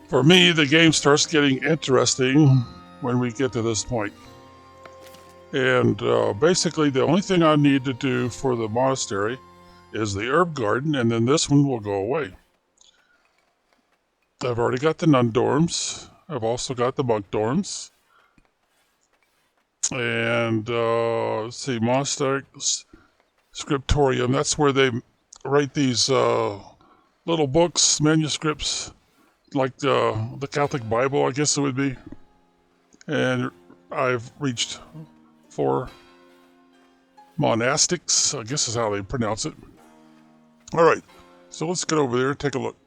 For me, the game starts getting interesting when we get to this point. And basically, the only thing I need to do for the monastery is the herb garden, and then this one will go away. I've already got the nun dorms. I've also got the monk dorms. And let's see, monastery scriptorium. That's where they write these little books, manuscripts, like the Catholic Bible, I guess it would be. And I've reached 4 monastics, I guess is how they pronounce it. All right, so let's get over there and take a look.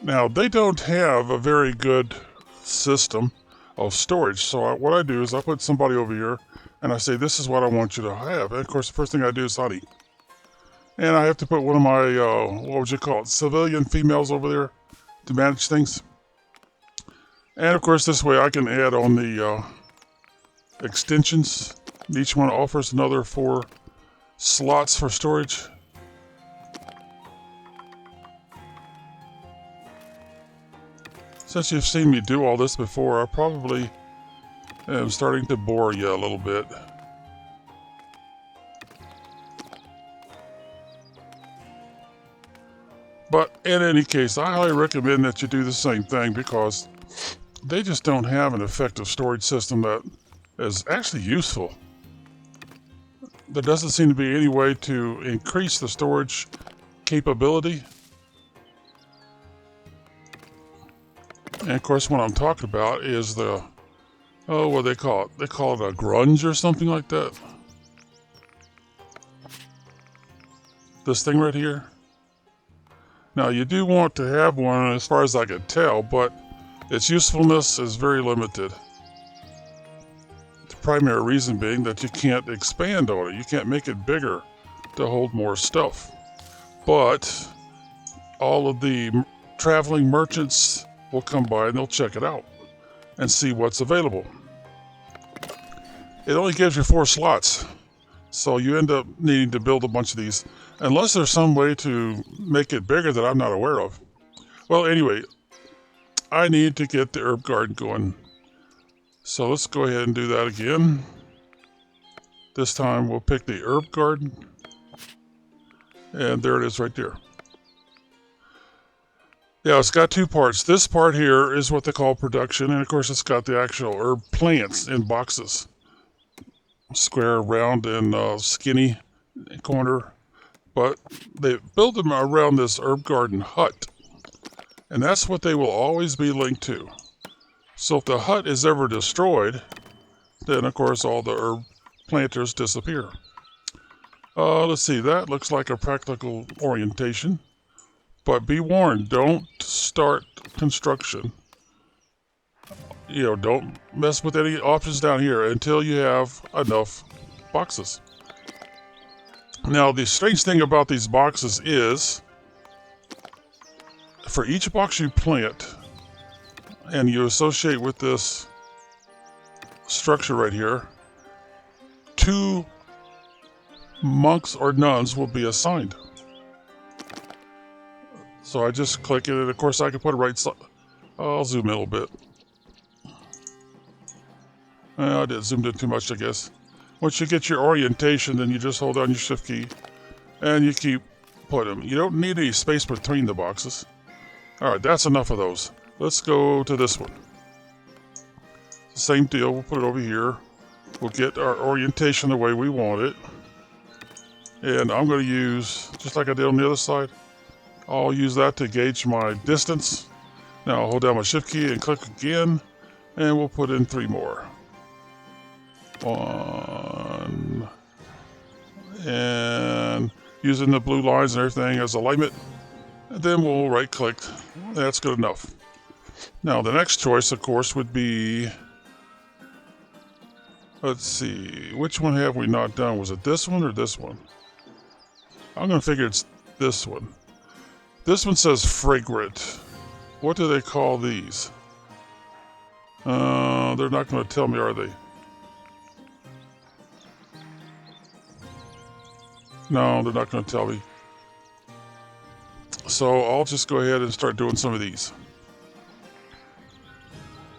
Now, they don't have a very good system of storage, so what I do is I put somebody over here and I say, this is what I want you to have. And of course, the first thing I do is honey. And I have to put one of my, what would you call it, civilian females over there to manage things. And of course, this way I can add on the extensions. Each one offers another 4 slots for storage. Since you've seen me do all this before, I probably am starting to bore you a little bit. But in any case, I highly recommend that you do the same thing because they just don't have an effective storage system that is actually useful. There doesn't seem to be any way to increase the storage capability. And of course, what I'm talking about is the, what do they call it? They call it a grunge or something like that. This thing right here. Now, you do want to have one as far as I can tell, but its usefulness is very limited. The primary reason being that you can't expand on it. You can't make it bigger to hold more stuff. But all of the traveling merchants will come by and they'll check it out and see what's available. It only gives you 4 slots, so you end up needing to build a bunch of these, unless there's some way to make it bigger that I'm not aware of. Well, anyway, I need to get the herb garden going. So let's go ahead and do that again. This time we'll pick the herb garden. And there it is right there. Yeah, it's got 2 parts. This part here is what they call production. And of course, it's got the actual herb plants in boxes. Square, round, and skinny corner. But they build them around this herb garden hut. And that's what they will always be linked to. So if the hut is ever destroyed, then of course all the herb planters disappear. Let's see, that looks like a practical orientation. But be warned, don't start construction. Don't mess with any options down here until you have enough boxes. Now, the strange thing about these boxes is, for each box you plant and you associate with this structure right here, 2 monks or nuns will be assigned. So I just click it, and of course I can put it right side. I'll zoom in a little bit. I did zoomed in too much, I guess. Once you get your orientation, then you just hold down your shift key and you keep putting them. You don't need any space between the boxes. All right, that's enough of those. Let's go to this one. Same deal, we'll put it over here. We'll get our orientation the way we want it. And I'm going to use, just like I did on the other side, I'll use that to gauge my distance. Now I'll hold down my shift key and click again, and we'll put in 3 more. 1, and using the blue lines and everything as alignment, and then we'll right click. That's good enough. Now the next choice, of course, would be, let's see, which one have we not done? Was it this one or this one? I'm going to figure it's this one. This one says fragrant. What do they call these? They're not going to tell me, are they? No, they're not going to tell me. So I'll just go ahead and start doing some of these.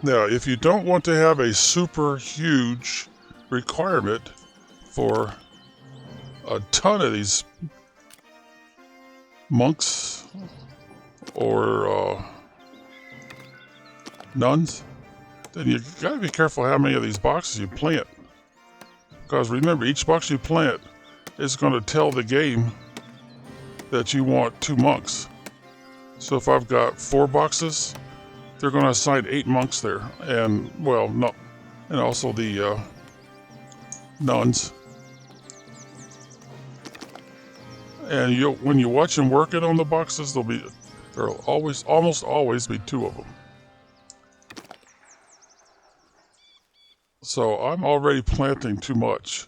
Now, if you don't want to have a super huge requirement for a ton of these monks or nuns, then you gotta be careful how many of these boxes you plant. Because remember, each box you plant is going to tell the game that you want 2 monks. So if I've got 4 boxes, they're going to assign 8 monks there. And, well, no, and also the nuns. And when you watch them working on the boxes, there'll almost always be 2 of them. So I'm already planting too much.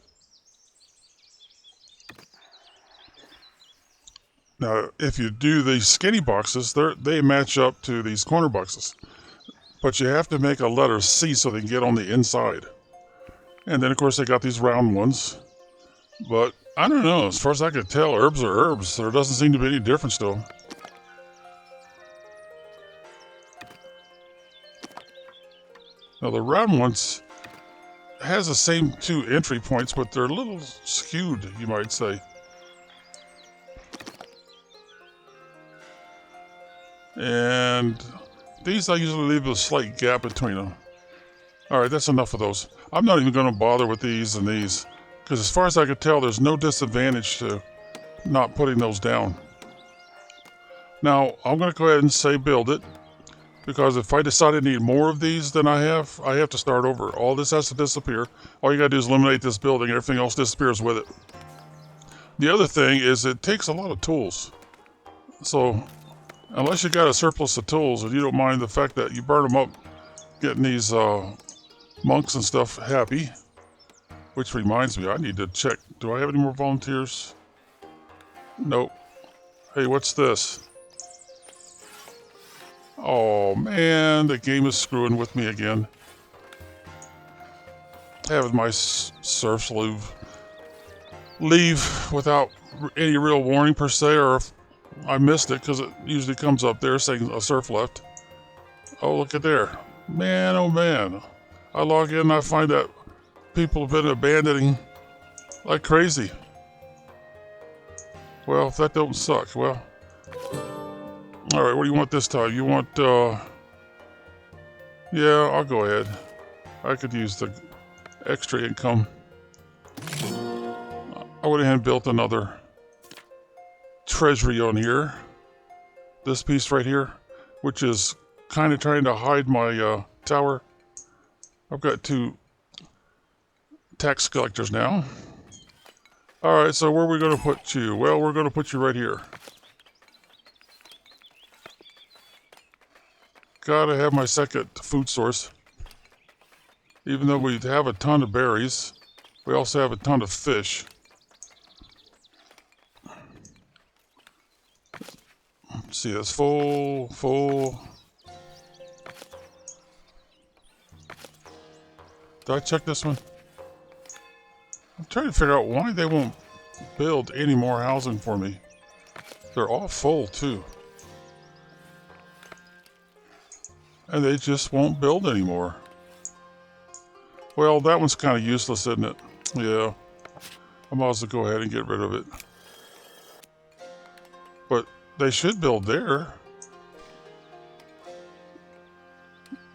Now, if you do these skinny boxes, they match up to these corner boxes. But you have to make a letter C so they can get on the inside. And then, of course, they got these round ones. But I don't know. As far as I could tell, herbs are herbs. There doesn't seem to be any difference to them. Now, the round ones has the same 2 entry points, but they're a little skewed, you might say. And these I usually leave a slight gap between them. Alright, that's enough of those. I'm not even going to bother with these and these, because as far as I could tell, there's no disadvantage to not putting those down. Now, I'm going to go ahead and say build it, because if I decide I need more of these than I have to start over. All this has to disappear. All you got to do is eliminate this building, everything else disappears with it. The other thing is it takes a lot of tools. So, unless you got a surplus of tools and you don't mind the fact that you burn them up getting these monks and stuff happy. Which reminds me, I need to check. Do I have any more volunteers? Nope. Hey, what's this? Oh man, the game is screwing with me again. Having my serfs leave without any real warning per se, or if I missed it because it usually comes up there saying a serf left. Oh, look at there. Man, oh man. I log in and I find that people have been abandoning like crazy. Well, if that don't suck, well. Alright, what do you want this time? You want, yeah, I'll go ahead. I could use the extra income. I went ahead and built another treasury on here. This piece right here, which is kind of trying to hide my tower. I've got 2 tax collectors now. Alright, so where are we going to put you? Well, we're going to put you right here. Gotta have my second food source. Even though we have a ton of berries, we also have a ton of fish. See, that's full. Did I check this one? I'm trying to figure out why they won't build any more housing for me. They're all full, too. And they just won't build anymore. Well, that one's kind of useless, isn't it? Yeah. I might as well go ahead and get rid of it. But they should build there.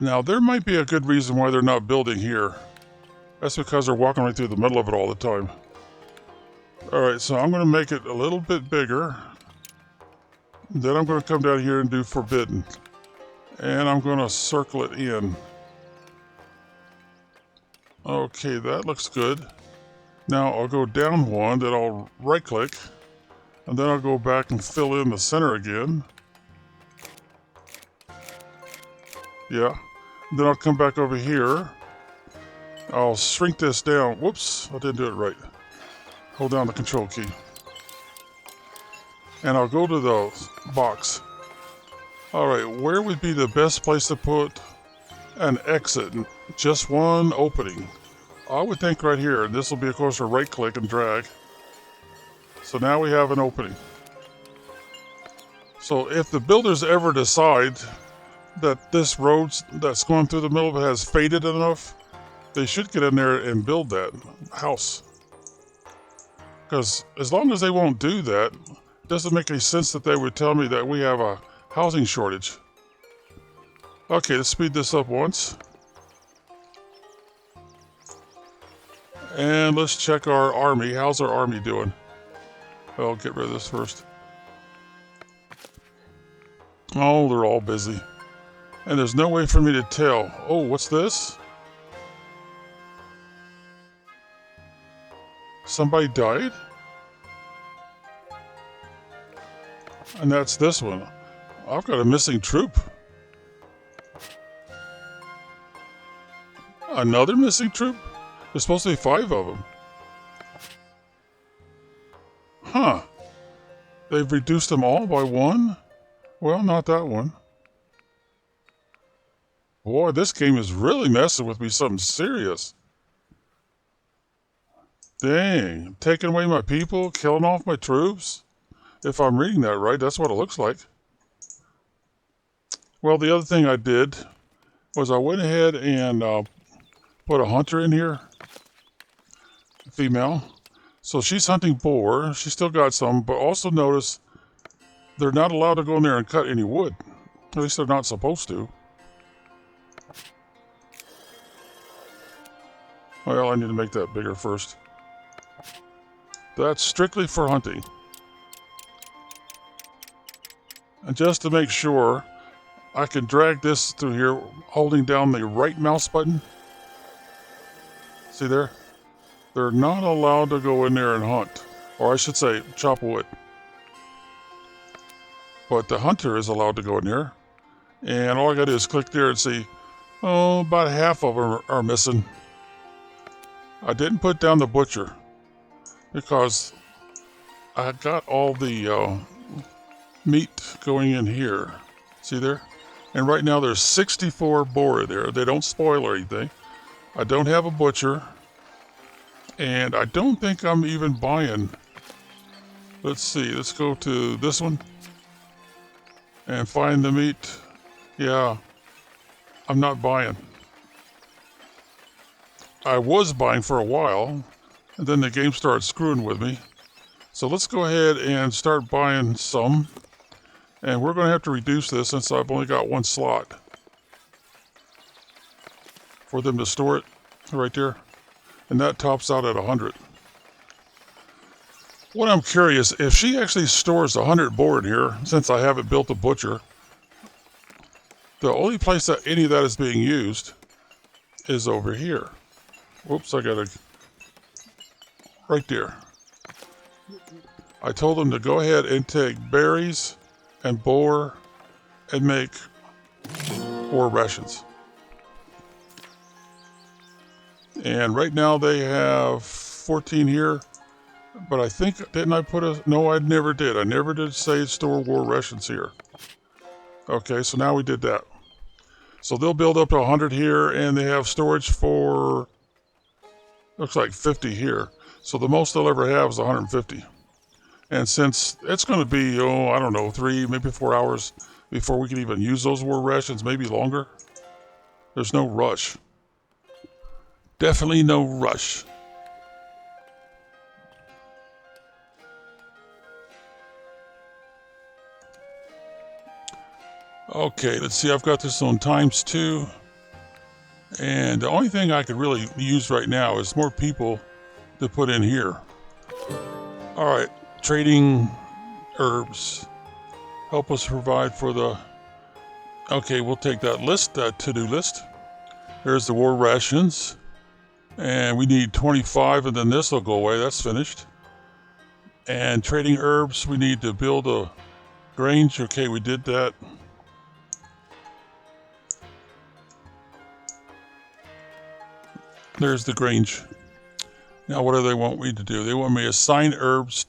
Now, there might be a good reason why they're not building here. That's because they're walking right through the middle of it all the time. Alright, so I'm going to make it a little bit bigger. Then I'm going to come down here and do forbidden. And I'm going to circle it in. Okay, that looks good. Now I'll go down one, then I'll right click. And then I'll go back and fill in the center again. Yeah. Then I'll come back over here. I'll shrink this down. Whoops, I didn't do it right. Hold down the control key. And I'll go to the box. Alright, where would be the best place to put an exit? Just one opening. I would think right here. This will be, of course, a right click and drag. So now we have an opening. So if the builders ever decide that this road that's going through the middle of it has faded enough, they should get in there and build that house. Because as long as they won't do that, it doesn't make any sense that they would tell me that we have a housing shortage. Okay, let's speed this up once. And let's check our army. How's our army doing? I'll get rid of this first. Oh, they're all busy. And there's no way for me to tell. Oh, what's this? Somebody died? And that's this one. I've got a missing troop. Another missing troop? There's supposed to be 5 of them. Huh. They've reduced them all by 1? Well, not that one. Boy, this game is really messing with me something serious. Dang, taking away my people, killing off my troops. If I'm reading that right, that's what it looks like. Well, the other thing I did was I went ahead and put a hunter in here. Female. So she's hunting boar. She still got some, but also notice they're not allowed to go in there and cut any wood. At least they're not supposed to. Well, I need to make that bigger first. That's strictly for hunting. And just to make sure, I can drag this through here, holding down the right mouse button. See there? They're not allowed to go in there and hunt. Or I should say, chop wood. But the hunter is allowed to go in there. And all I gotta do is click there and see, oh, about half of them are missing. I didn't put down the butcher because I got all the meat going in here. See there? And right now there's 64 boar there. They don't spoil or anything. I don't have a butcher. And I don't think I'm even buying. Let's see. Let's go to this one. And find the meat. Yeah. I'm not buying. I was buying for a while. And then the game started screwing with me. So let's go ahead and start buying some. And we're going to have to reduce this since I've only got 1 slot for them to store it right there. And that tops out at 100. What I'm curious, if she actually stores 100 boar in here, since I haven't built a butcher, the only place that any of that is being used is over here. Whoops, I gotta... Right there. I told them to go ahead and take berries and boar and make boar rations. And right now they have 14 here, but I think, didn't I put a, no, I never did. I never did say store war rations here. Okay, so now we did that. So they'll build up to 100 here, and they have storage for, looks like 50 here. So the most they'll ever have is 150. And since it's going to be, oh, I don't know, 3, maybe 4 hours before we can even use those war rations, maybe longer, there's no rush. Definitely no rush. Okay, let's see. I've got this on ×2. And the only thing I could really use right now is more people to put in here. All right, trading herbs. Help us provide for the... Okay, we'll take that list, that to-do list. There's the war rations. And we need 25, and then this will go away. That's finished. And trading herbs, we need to build a grange. Okay, we did that. There's the grange. Now, what do they want me to do? They want me to assign herbs.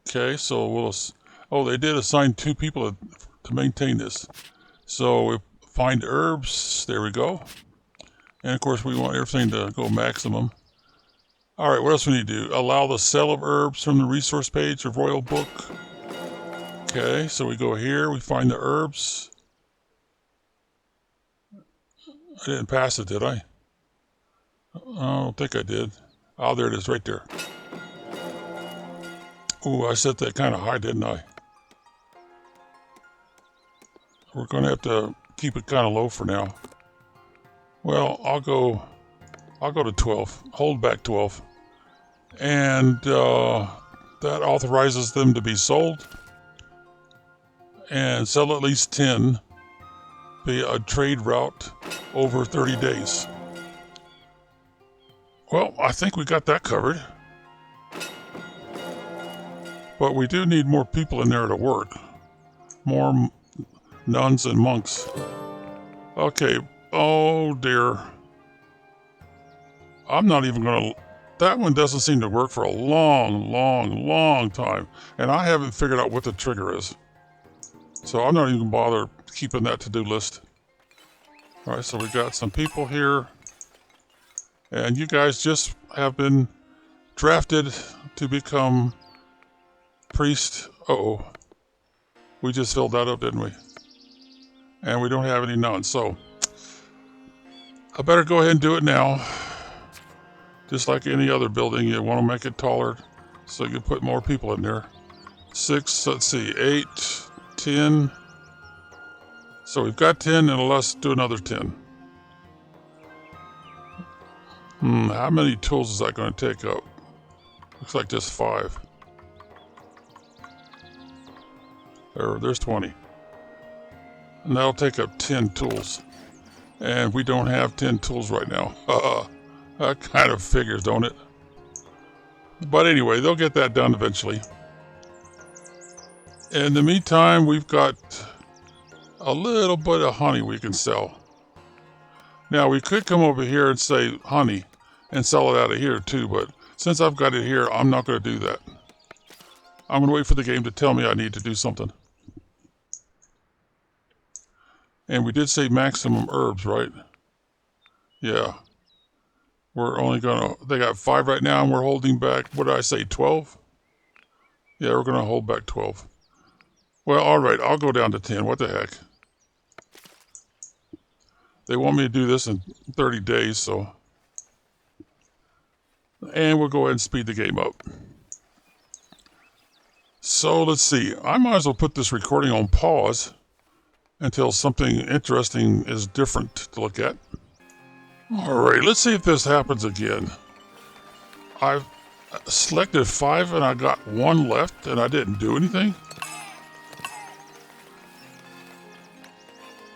Okay, so we'll... Oh, they did assign 2 people to maintain this. So we find herbs. There we go. And of course, we want everything to go maximum. All right, what else we need to do? Allow the sale of herbs from the resource page of Royal Book. Okay, so we go here, we find the herbs. I didn't pass it, did I? I don't think I did. Oh, there it is, right there. Ooh, I set that kind of high, didn't I? We're going to have to keep it kind of low for now. Well, I'll go to 12. Hold back 12. And that authorizes them to be sold and sell at least 10 via a trade route over 30 days. Well, I think we got that covered. But we do need more people in there to work. More nuns and monks. Okay. Oh, dear. I'm not even going to... That one doesn't seem to work for a long time. And I haven't figured out what the trigger is. So I'm not even going to bother keeping that to-do list. All right, so we got some people here. And you guys just have been drafted to become priest. Uh-oh. We just filled that up, didn't we? And we don't have any nuns, so I better go ahead and do it now. Just like any other building, you want to make it taller so you can put more people in there. 6, let's see, 8, 10. So we've got 10, and let's do another 10. How many tools is that going to take up? Looks like just 5. There's 20. And that'll take up 10 tools. And we don't have 10 tools right now. That kind of figures, don't it? But anyway, they'll get that done eventually. In the meantime, we've got a little bit of honey we can sell. Now, we could come over here and say honey and sell it out of here too, but since I've got it here, I'm not going to do that. I'm going to wait for the game to tell me I need to do something. And we did say maximum herbs, right? Yeah. We're only going to... They got 5 right now, and we're holding back... What did I say, 12? Yeah, we're going to hold back 12. Well, all right, I'll go down to 10. What the heck? They want me to do this in 30 days, so... And we'll go ahead and speed the game up. So, let's see. I might as well put this recording on pause until something interesting is different to look at. Alright, let's see if this happens again. I've selected 5 and I got 1 left and I didn't do anything.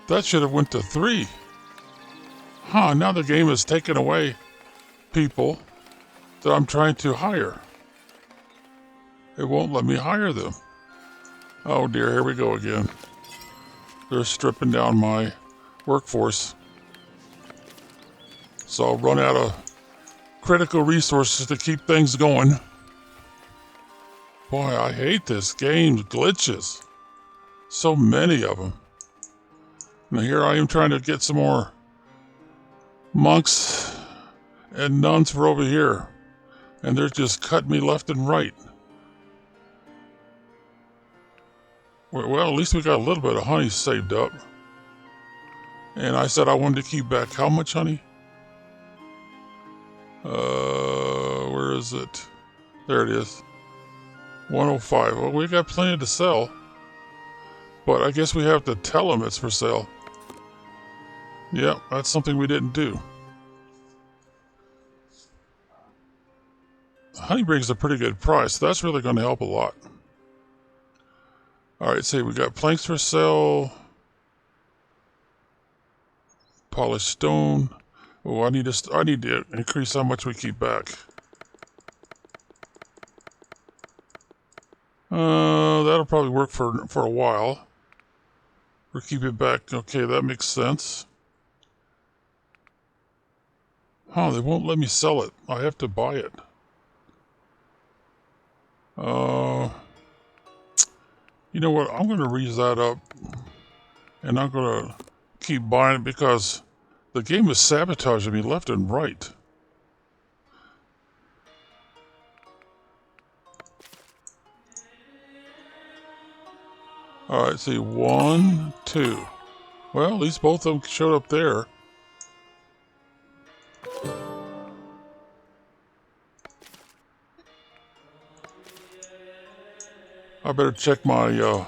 That should have went to 3. Now the game has taken away people that I'm trying to hire. It won't let me hire them. Oh dear, here we go again. They're stripping down my workforce. So I'll run out of critical resources to keep things going. Boy, I hate this game's glitches. So many of them. Now here I am trying to get some more monks and nuns for over here. And they're just cutting me left and right. Well, at least we got a little bit of honey saved up. And I said I wanted to keep back how much honey? Where is it? There it is. 105. Well, we got plenty to sell. But I guess we have to tell them it's for sale. Yep, that's something we didn't do. Honey brings a pretty good price, so that's really going to help a lot. Alright, see, we got planks for sale. Polished stone. Oh, I need to increase how much we keep back. That'll probably work for a while. We're keeping back. Okay, that makes sense. They won't let me sell it. I have to buy it. You know what? I'm going to raise that up. And I'm going to keep buying it because the game is sabotaging me left and right. All right, see, 1, 2. Well, at least both of them showed up there. I better check my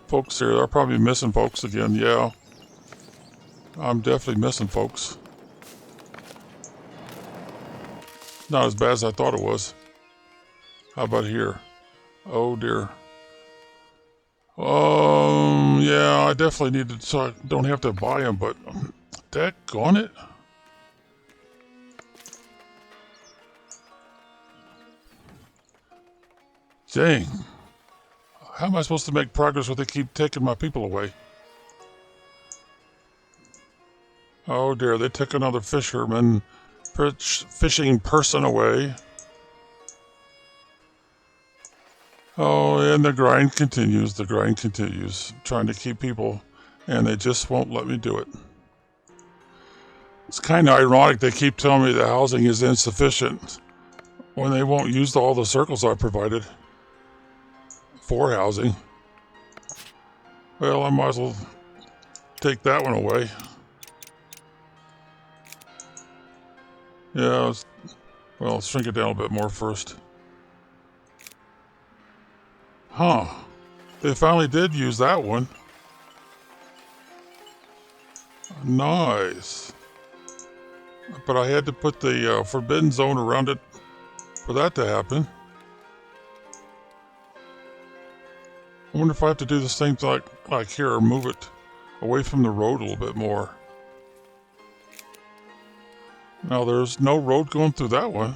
folks here. They're probably missing folks again. Yeah, I'm definitely missing folks. Not as bad as I thought it was. How about here? Oh dear. Yeah, I definitely need to, so I don't have to buy them, but daggone it. Dang. How am I supposed to make progress when they keep taking my people away? Oh dear, they took another fishing person away. Oh, and the grind continues. The grind continues. Trying to keep people, and they just won't let me do it. It's kind of ironic they keep telling me the housing is insufficient when they won't use all the circles I provided for housing. Well, I might as well take that one away. Yeah, well, let's shrink it down a bit more first. Huh. They finally did use that one. Nice. But I had to put the forbidden zone around it for that to happen. I wonder if I have to do the same thing like here, or move it away from the road a little bit more. Now there's no road going through that one.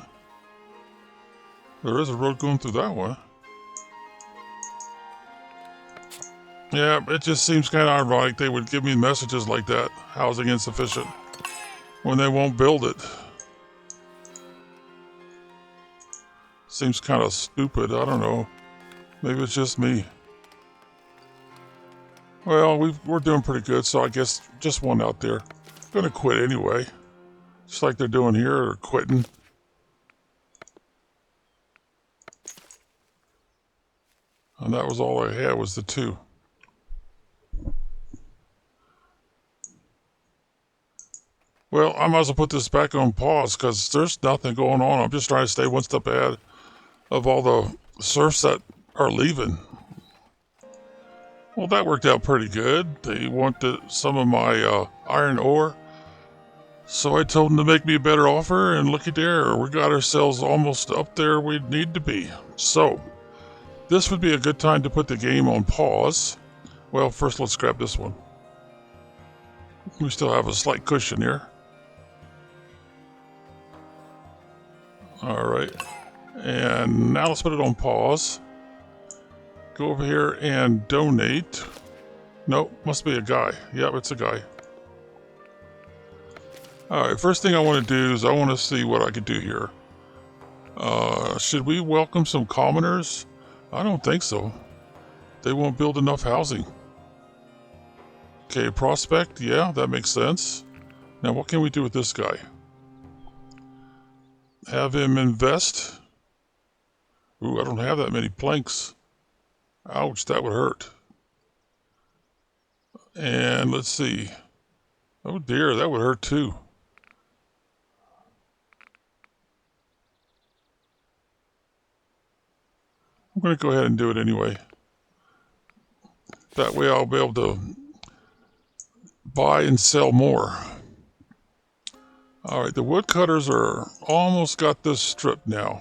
There is a road going through that one. Yeah, it just seems kind of ironic they would give me messages like that, housing insufficient, when they won't build it. Seems kind of stupid, I don't know. Maybe it's just me. Well, we're doing pretty good, so I guess just one out there. Gonna quit anyway. Just like they're doing here, they're quitting. And that was all I had, was the 2. Well, I might as well put this back on pause because there's nothing going on. I'm just trying to stay one step ahead of all the serfs that are leaving. Well, that worked out pretty good. They wanted some of my iron ore. So I told them to make me a better offer, and looky there, we got ourselves almost up there we need to be. So, this would be a good time to put the game on pause. Well, first let's grab this one. We still have a slight cushion here. Alright, and now let's put it on pause. Go over here and donate. Nope, must be a guy. Yep, it's a guy. Alright, first thing I want to do is I want to see what I can do here. Should we welcome some commoners? I don't think so. They won't build enough housing. Okay, prospect, yeah, that makes sense. Now what can we do with this guy? Have him invest. Ooh, I don't have that many planks. Ouch, that would hurt. And let's see. Oh dear, that would hurt too. I'm going to go ahead and do it anyway. That way I'll be able to buy and sell more. Alright, the woodcutters are almost got this stripped now.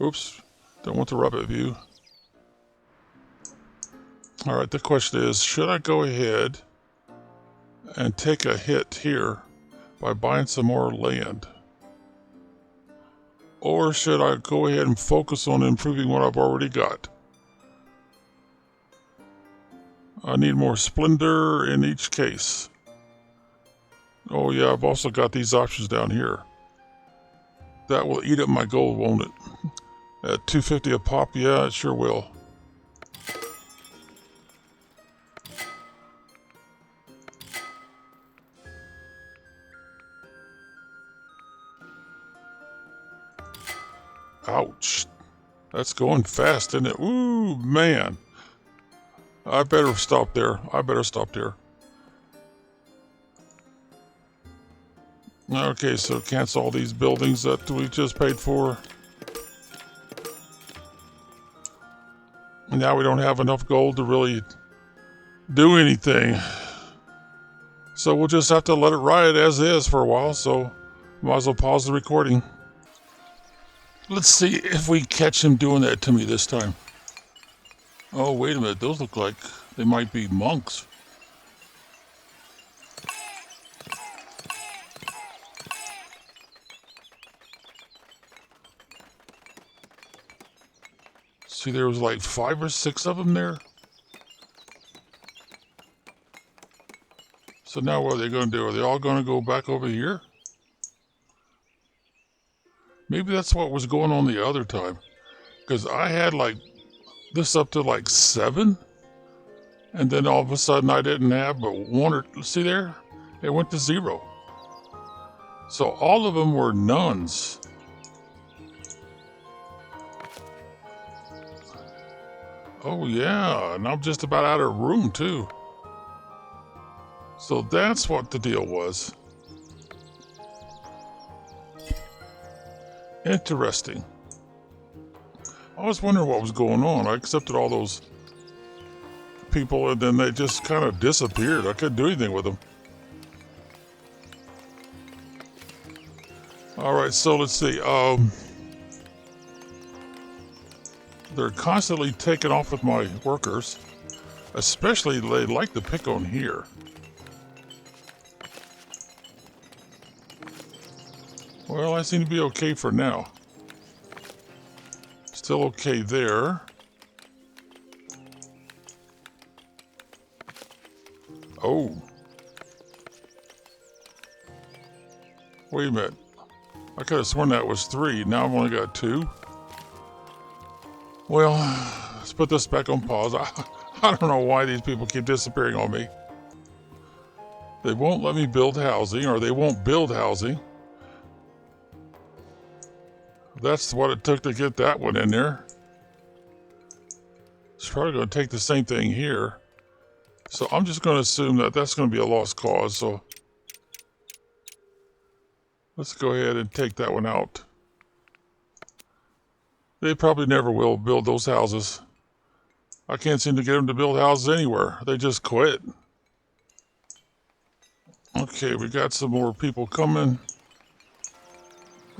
Oops, don't want the rabbit view. Alright, the question is, should I go ahead and take a hit here by buying some more land? Or should I go ahead and focus on improving what I've already got? I need more splendor in each case. Oh yeah, I've also got these options down here. That will eat up my gold, won't it? At 250 a pop, yeah, it sure will. Ouch. That's going fast, isn't it? Ooh, man. I better stop there. Okay, so cancel all these buildings that we just paid for. Now we don't have enough gold to really do anything. So we'll just have to let it ride as is for a while, so might as well pause the recording. Let's see if we catch him doing that to me this time. Oh, wait a minute. Those look like they might be monks. See, there was like 5 or 6 of them there. So now what are they going to do? Are they all going to go back over here? Maybe that's what was going on the other time. Because I had like this up to like 7. And then all of a sudden I didn't have but 1 or... See there? It went to 0. So all of them were nuns. Oh yeah, and I'm just about out of room too. So that's what the deal was. Interesting. I was wondering what was going on. I accepted all those people and then they just kind of disappeared. I couldn't do anything with them. All right, so let's see. They're constantly taking off with my workers. Especially they like to pick on here. Well, I seem to be okay for now. Still okay there. Oh. Wait a minute. I could have sworn that was 3. Now I've only got 2. Well, let's put this back on pause. I don't know why these people keep disappearing on me. They won't let me build housing, or they won't build housing. That's what it took to get that one in there. It's probably going to take the same thing here. So I'm just going to assume that that's going to be a lost cause. So let's go ahead and take that one out. They probably never will build those houses. I can't seem to get them to build houses anywhere. They just quit. Okay, we got some more people coming.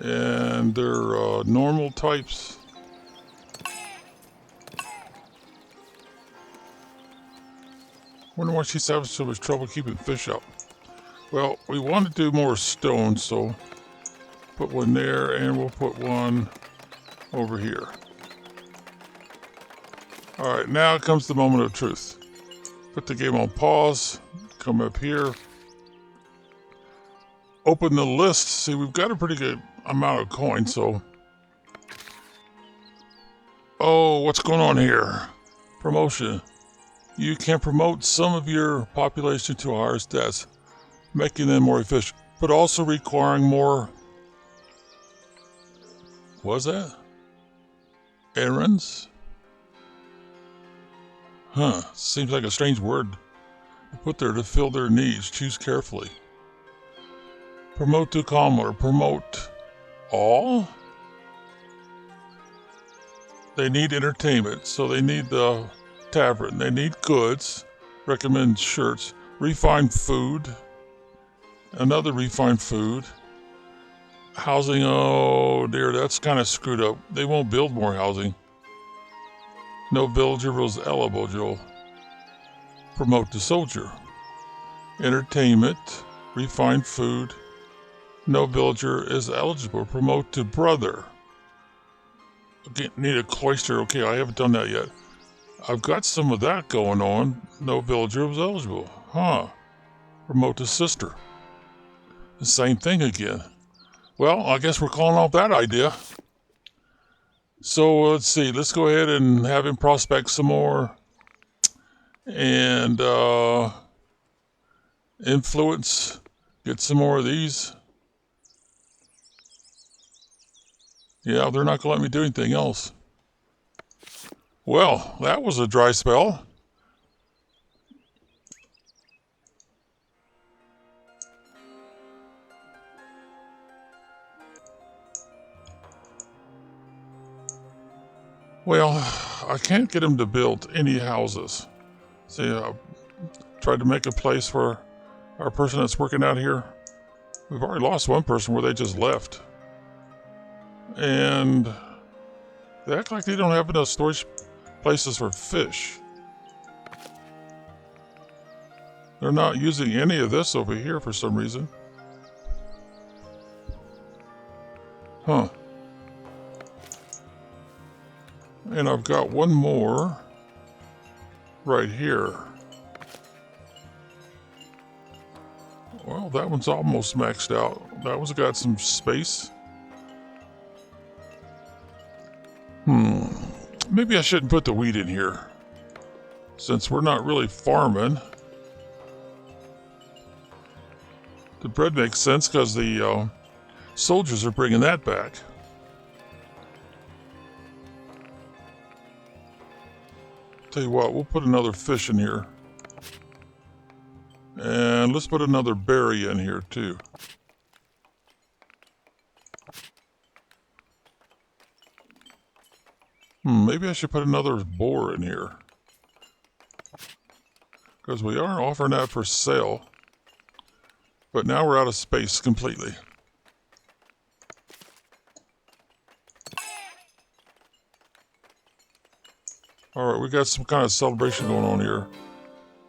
And they're normal types. Wonder why she's having so much trouble keeping fish up. Well, we want to do more stone, so put one there and we'll put one over here. All right, now comes the moment of truth. Put the game on pause, come up here. Open the list. See, we've got a pretty good amount of coins, so... Oh, what's going on here? Promotion. You can promote some of your population to higher stats, making them more efficient, but also requiring more... What's that? Errands? Huh, seems like a strange word to put there to fill their needs. Choose carefully. Promote to common or promote all? They need entertainment, so they need the tavern. They need goods, recommend shirts, refined food, another refined food. Housing, oh dear, that's kind of screwed up. They won't build more housing. No villager was eligible. Promote to soldier. Entertainment, refined food. No villager is eligible. Promote to brother. Okay, need a cloister. Okay, I haven't done that yet. I've got some of that going on. No villager was eligible. Huh. Promote to sister. The same thing again. Well, I guess we're calling off that idea. So let's see. Let's go ahead and have him prospect some more. And influence. Get some more of these. Yeah, they're not going to let me do anything else. Well, that was a dry spell. Well, I can't get him to build any houses. See, I tried to make a place for our person that's working out here. We've already lost one person where they just left. And they act like they don't have enough storage places for fish. They're not using any of this over here for some reason. Huh. And I've got one more right here. Well, that one's almost maxed out. That one's got some space. Maybe I shouldn't put the wheat in here, since we're not really farming. The bread makes sense because the soldiers are bringing that back. Tell you what, we'll put another fish in here. And let's put another berry in here too. Maybe I should put another boar in here, because we are offering that for sale. But now we're out of space completely. Alright, we got some kind of celebration going on here.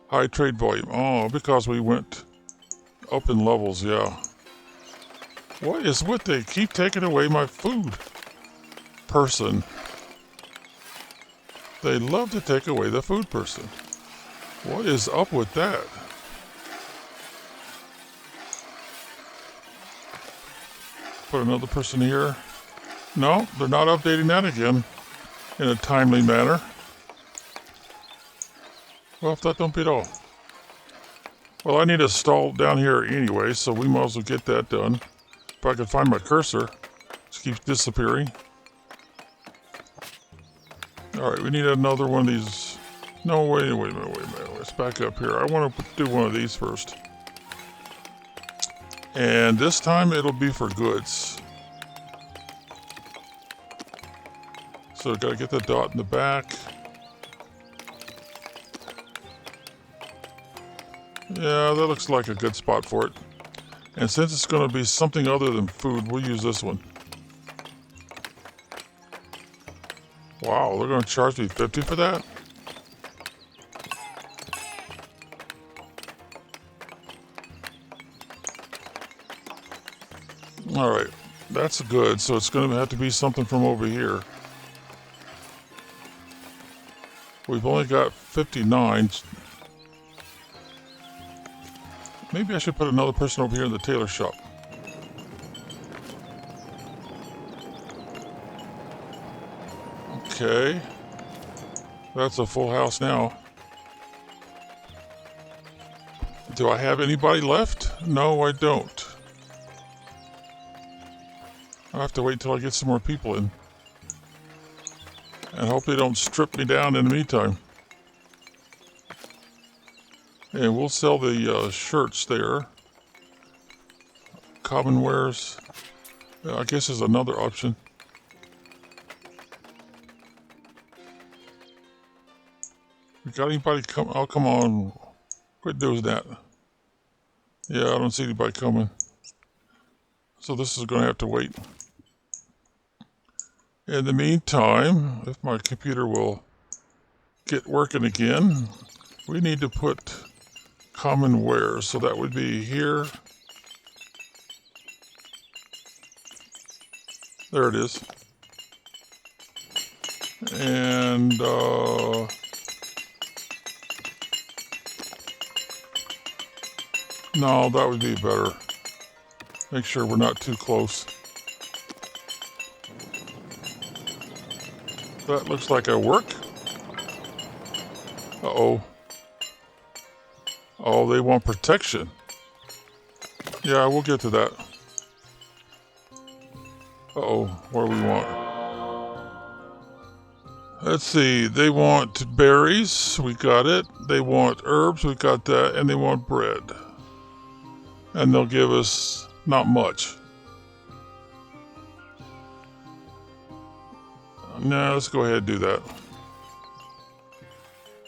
High trade volume. Oh, because we went up in levels, yeah. What is with they keep taking away my food? Person. They love to take away the food person. What is up with that? Put another person here. No, they're not updating that again in a timely manner. Well, if that don't beat all. Well, I need a stall down here anyway, so we might as well get that done. If I can find my cursor. It keeps disappearing. Alright, we need another one of these. No, wait a minute. Let's back up here. I want to do one of these first. And this time it'll be for goods. So gotta get the dot in the back. Yeah, that looks like a good spot for it. And since it's going to be something other than food, we'll use this one. Wow, they're going to charge me 50 for that? Alright, that's good. So it's going to have to be something from over here. We've only got 59. Maybe I should put another person over here in the tailor shop. Okay. That's a full house now. Do I have anybody left? No, I don't. I'll have to wait till I get some more people in. And hope they don't strip me down in the meantime. And we'll sell the shirts there. Common wares. I guess is another option. We got anybody come? Oh, come on. Quit doing that. Yeah, I don't see anybody coming. So this is going to have to wait. In the meantime, if my computer will get working again, we need to put common wares. So that would be here. There it is. And no, that would be better. Make sure we're not too close. That looks like a work. Uh-oh. Oh, they want protection. Yeah, we'll get to that. Uh-oh, what do we want? Let's see, they want berries, we got it. They want herbs, we got that. And they want bread. And they'll give us not much. No, let's go ahead and do that.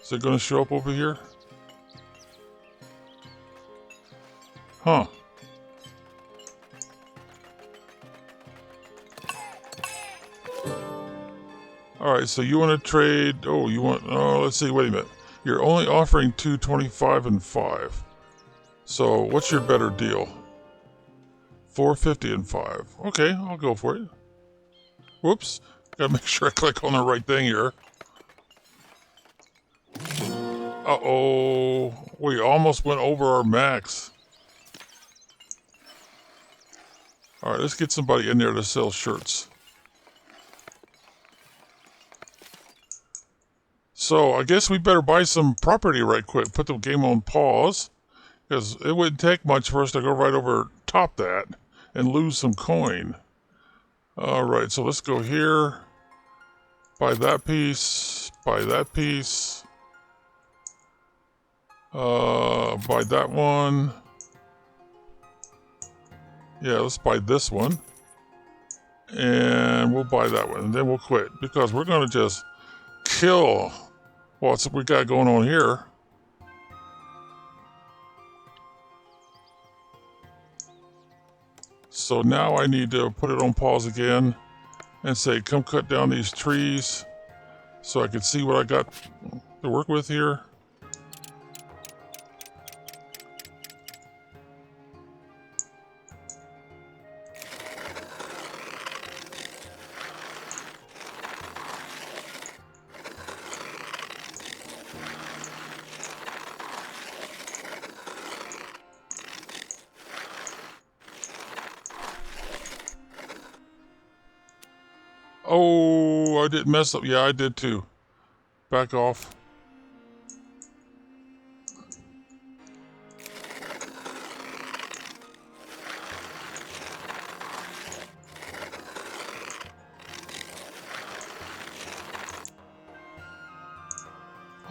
Is it going to show up over here? Huh. Alright, so you want to trade... Oh, you want... Oh, let's see, wait a minute. You're only offering 225 and 5. So, what's your better deal? 450 and 5. Okay, I'll go for it. Whoops. Gotta make sure I click on the right thing here. Uh-oh. We almost went over our max. Alright, let's get somebody in there to sell shirts. So, I guess we better buy some property right quick. Put the game on pause. Because it wouldn't take much for us to go right over top that and lose some coin. Alright, so let's go here. Buy that piece. Buy that piece. Buy that one. Yeah, let's buy this one. And we'll buy that one. And then we'll quit. Because we're going to just kill what we got going on here. So now I need to put it on pause again and say, come cut down these trees so I can see what I got to work with here. Oh, I didn't mess up. Yeah, I did too. Back off.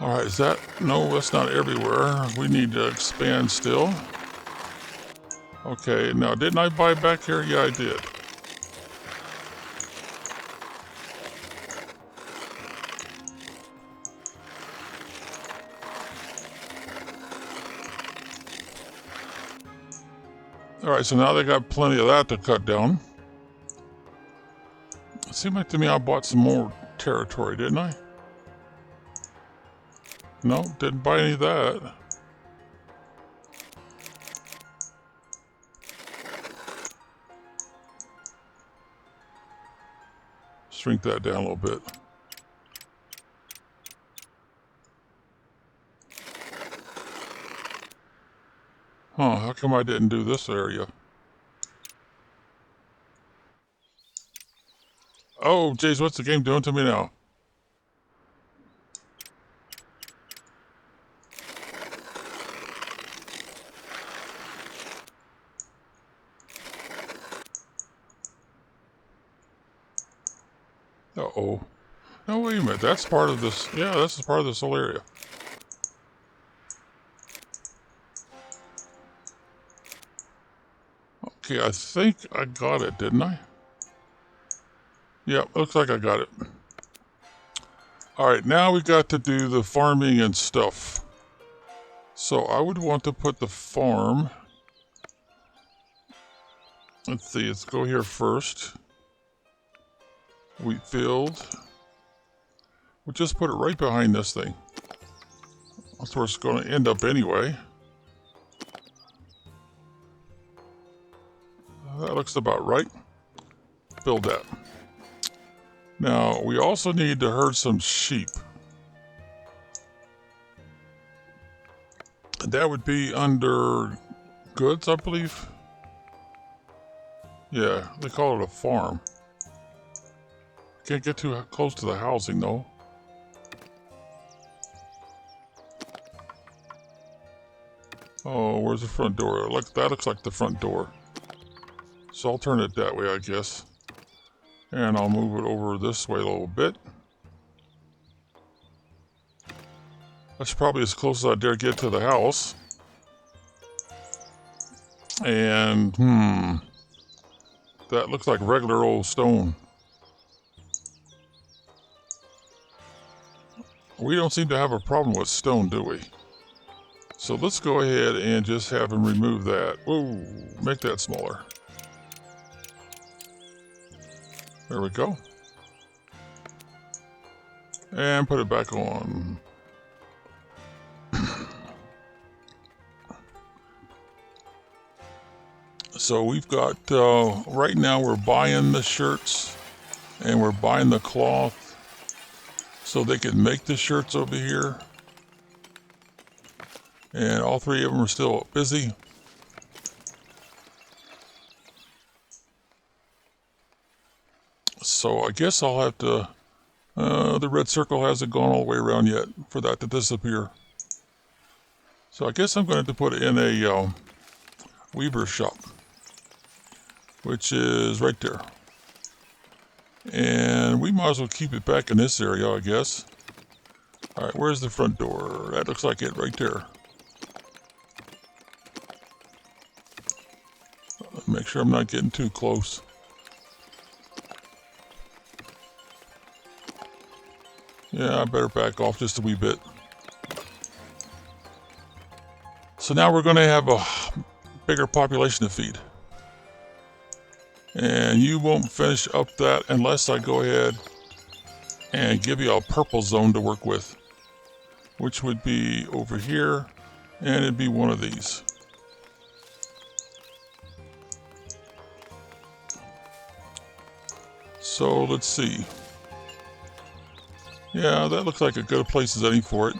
Alright, is that... No, that's not everywhere. We need to expand still. Okay, now didn't I buy back here? Yeah, I did. Alright, so now they got plenty of that to cut down. It seemed like to me I bought some more territory, didn't I? No, didn't buy any of that. Shrink that down a little bit. Huh, how come I didn't do this area? Oh, jeez, what's the game doing to me now? Uh-oh. No, wait a minute, that's part of this. Yeah, this is part of this whole area. Okay, I think I got it, didn't I? Yeah, looks like I got it. Alright, now we got to do the farming and stuff. So I would want to put the farm... Let's see, let's go here first. Wheat field. We'll just put it right behind this thing. That's where it's going to end up anyway. That looks about right. Build that. Now, we also need to herd some sheep. That would be under goods, I believe. Yeah, they call it a farm. Can't get too close to the housing, though. Oh, where's the front door? That looks like the front door. So I'll turn it that way, I guess. And I'll move it over this way a little bit. That's probably as close as I dare get to the house. And, that looks like regular old stone. We don't seem to have a problem with stone, do we? So let's go ahead and just have him remove that. Whoa, make that smaller. There we go. And put it back on. So we've got, right now we're buying the shirts and we're buying the cloth so they can make the shirts over here. And all three of them are still busy. So I guess I'll have to, the red circle hasn't gone all the way around yet for that to disappear. So I guess I'm going to have to put it in a weaver shop, which is right there. And we might as well keep it back in this area, I guess. All right, where's the front door? That looks like it right there. Make sure I'm not getting too close. Yeah, I better back off just a wee bit. So now we're going to have a bigger population to feed. And you won't finish up that unless I go ahead and give you a purple zone to work with, which would be over here, and it'd be one of these. So let's see. Yeah, that looks like a good place as any for it.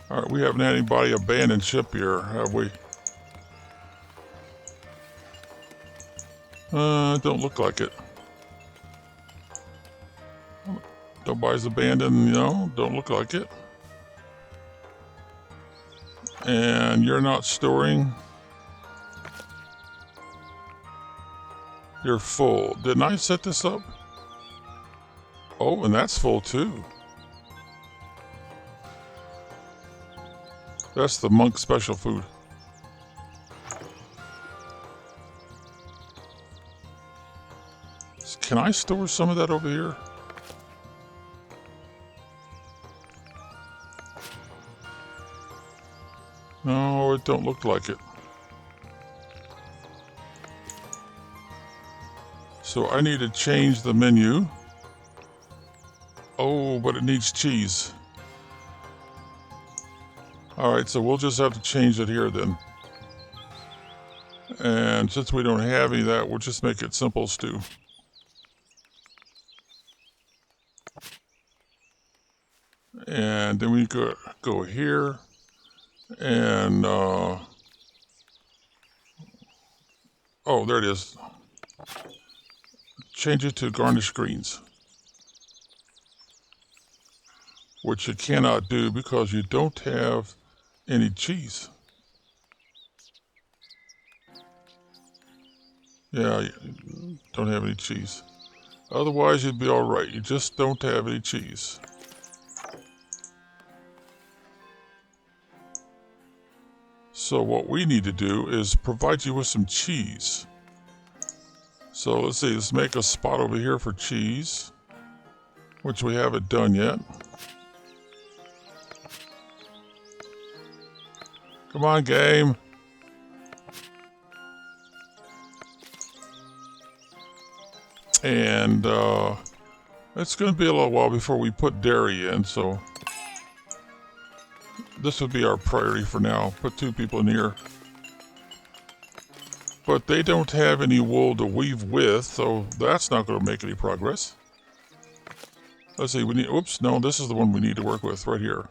Alright, we haven't had anybody abandon ship here, have we? Don't look like it. Nobody's abandoned, don't look like it. And you're not storing. You're full. Didn't I set this up? Oh, and that's full too. That's the monk special food. Can I store some of that over here? No, it don't look like it. So I need to change the menu. Oh, but it needs cheese. Alright, so we'll just have to change it here then. And since we don't have any of that, we'll just make it simple stew. And then we go here and oh, there it is. Change it to garnish greens, which you cannot do because you don't have any cheese. Yeah, you don't have any cheese. Otherwise, you'd be all right. You just don't have any cheese. So what we need to do is provide you with some cheese. So let's see, let's make a spot over here for cheese, which we haven't done yet. Come on, game. And it's going to be a little while before we put dairy in, so this would be our priority for now. Put 2 people in here. But they don't have any wool to weave with, so that's not going to make any progress. Let's see, we need, oops, no, this is the one we need to work with right here.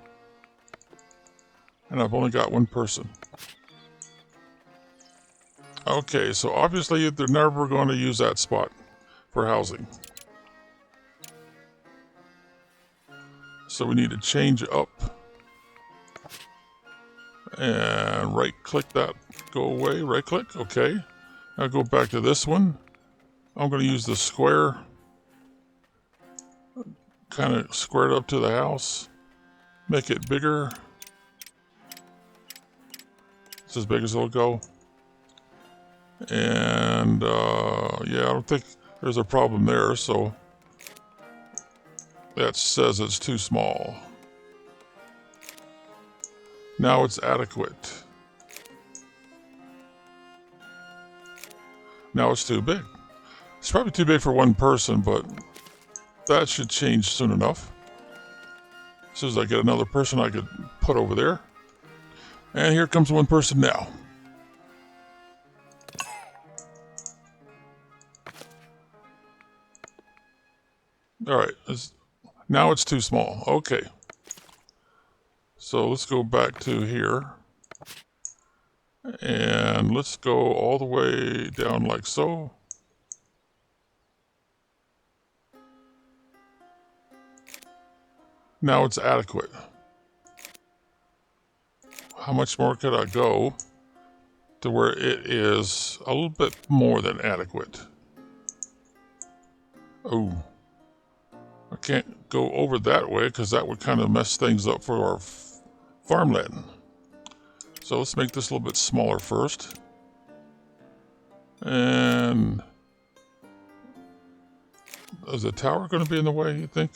And I've only got 1 person. Okay, so obviously they're never going to use that spot for housing. So we need to change up. And right click that, go away, right click, okay. Now go back to this one I'm going to use the square, kind of square it up to the house, make it bigger. It's as big as it'll go. And yeah, I don't think there's a problem there, so that says it's too small. Now it's adequate. Now it's too big. It's probably too big for one person, but that should change soon enough. As soon as I get another person I could put over there. And here comes one person now. All right, now it's too small. Okay. So let's go back to here. And let's go all the way down like so. Now it's adequate. How much more could I go to where it is a little bit more than adequate? Oh, I can't go over that way because that would kind of mess things up for our farmland. So let's make this a little bit smaller first. And is the tower going to be in the way, you think?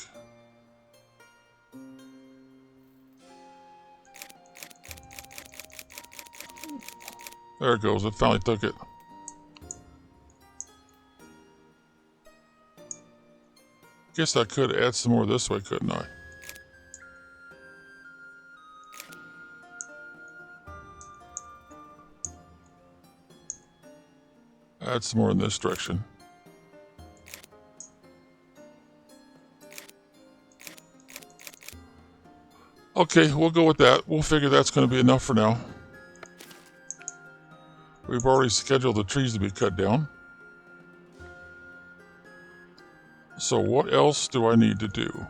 There it goes, it finally took it. Guess I could add some more this way, couldn't I? Add some more in this direction. Okay, we'll go with that. We'll figure that's going to be enough for now. We've already scheduled the trees to be cut down. So what else do I need to do?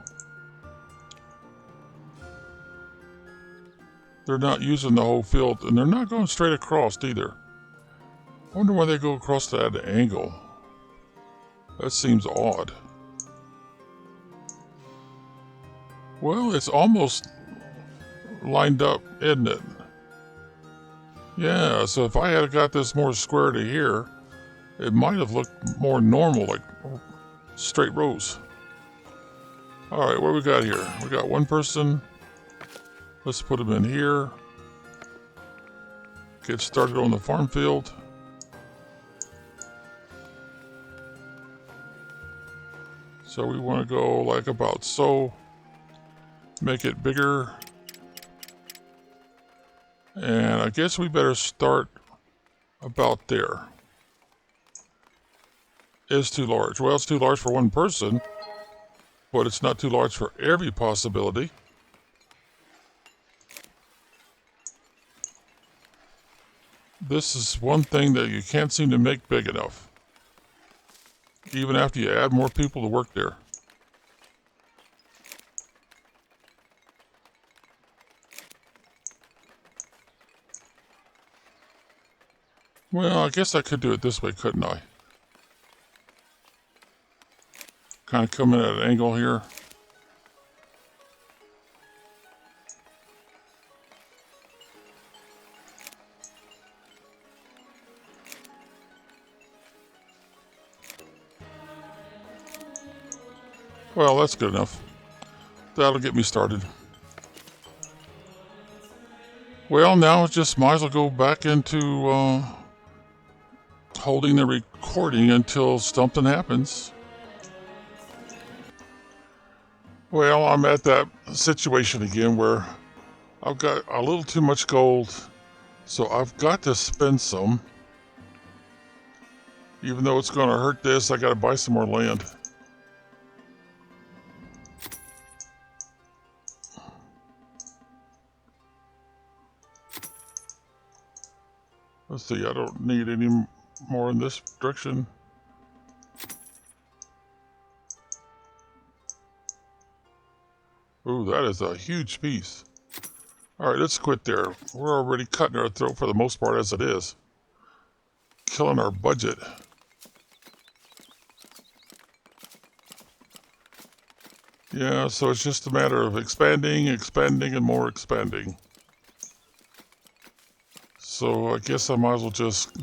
They're not using the whole field, and they're not going straight across either. I wonder why they go across that angle. That seems odd. Well, it's almost lined up, isn't it? Yeah, so if I had got this more square to here, it might have looked more normal, like straight rows. All right, what we got here? We got one person. Let's put him in here. Get started on the farm field. So we want to go like about so. Make it bigger. And I guess we better start about there. It's too large. Well, it's too large for one person, but it's not too large for every possibility. This is one thing that you can't seem to make big enough, even after you add more people to work there. Well, I guess I could do it this way, couldn't I? Kind of come in at an angle here. Well, that's good enough. That'll get me started. Well, now just might as well go back into holding the recording until something happens. Well, I'm at that situation again where I've got a little too much gold, so I've got to spend some. Even though it's going to hurt this, I got to buy some more land. Let's see, I don't need any more in this direction. Ooh, that is a huge piece. All right, let's quit there. We're already cutting our throat for the most part as it is. Killing our budget. Yeah, so it's just a matter of expanding, expanding, and more expanding. So I guess I might as well just...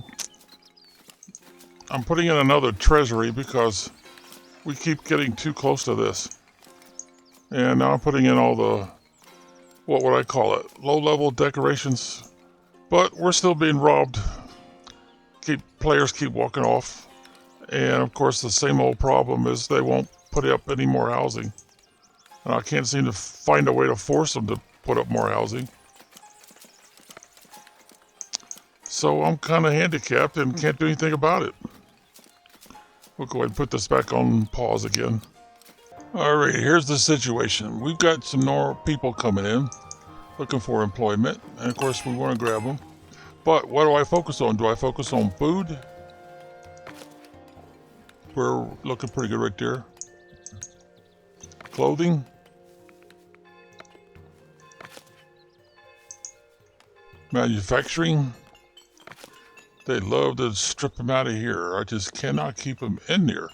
I'm putting in another treasury because we keep getting too close to this. And now I'm putting in all the, what would I call it, low-level decorations. But we're still being robbed. Players keep walking off. And of course the same old problem is they won't put up any more housing. And I can't seem to find a way to force them to put up more housing. So I'm kind of handicapped and can't do anything about it. We'll go ahead and put this back on pause again. Alright, here's the situation. We've got some more people coming in looking for employment. And of course we want to grab them. But what do I focus on? Do I focus on food? We're looking pretty good right there. Clothing. Manufacturing. They love to strip them out of here. I just cannot keep them in there.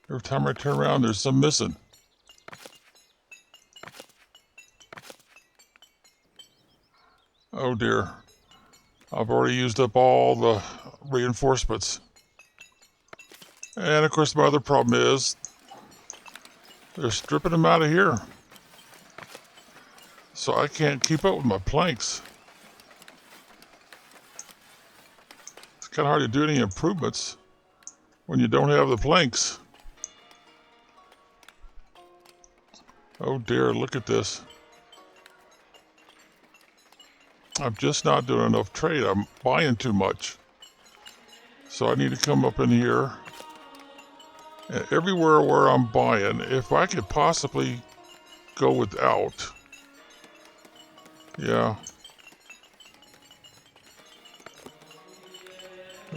Every time I turn around, there's some missing. Oh dear. I've already used up all the reinforcements. And of course my other problem is they're stripping them out of here. So I can't keep up with my planks. It's kind of hard to do any improvements when you don't have the planks. Oh dear, look at this. I'm just not doing enough trade. I'm buying too much. So I need to come up in here. And everywhere where I'm buying, if I could possibly go without. Yeah.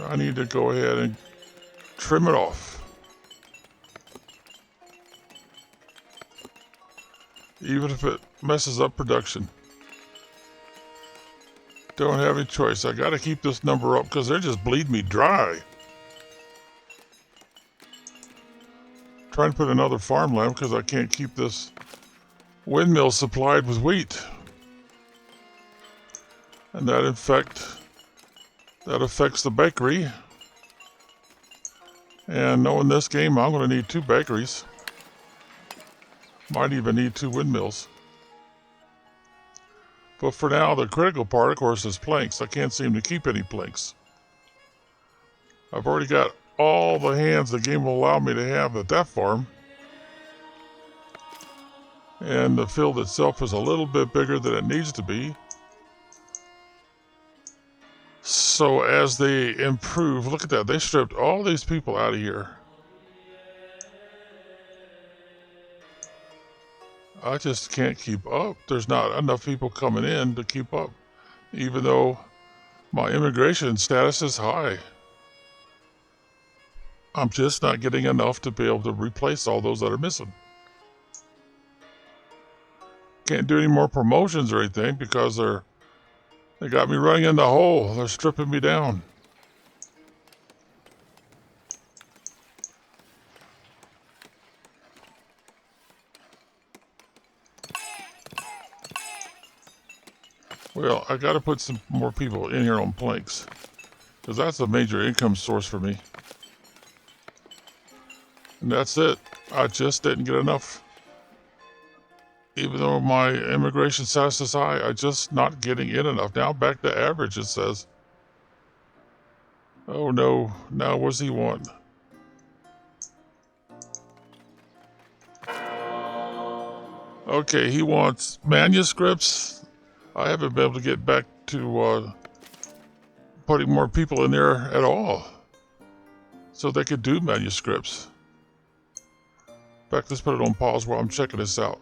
I need to go ahead and trim it off. Even if it messes up production. Don't have any choice. I gotta keep this number up because they're just bleeding me dry. Trying to put another farmland because I can't keep this windmill supplied with wheat. And that affects the bakery. And knowing this game, I'm going to need 2 bakeries. Might even need 2 windmills. But for now, the critical part, of course, is planks. I can't seem to keep any planks. I've already got all the hands the game will allow me to have at that farm. And the field itself is a little bit bigger than it needs to be. So as they improve, look at that, they stripped all these people out of here. I just can't keep up. There's not enough people coming in to keep up, even though my immigration status is high. I'm just not getting enough to be able to replace all those that are missing. Can't do any more promotions or anything because they got me running in the hole. They're stripping me down. Well, I got to put some more people in here on planks because that's a major income source for me. And that's it. I just didn't get enough. Even though my immigration status is high, I'm just not getting in enough. Now back to average, it says. Oh no, now what does he want? Okay, he wants manuscripts. I haven't been able to get back to putting more people in there at all. So they could do manuscripts. In fact, let's put it on pause while I'm checking this out.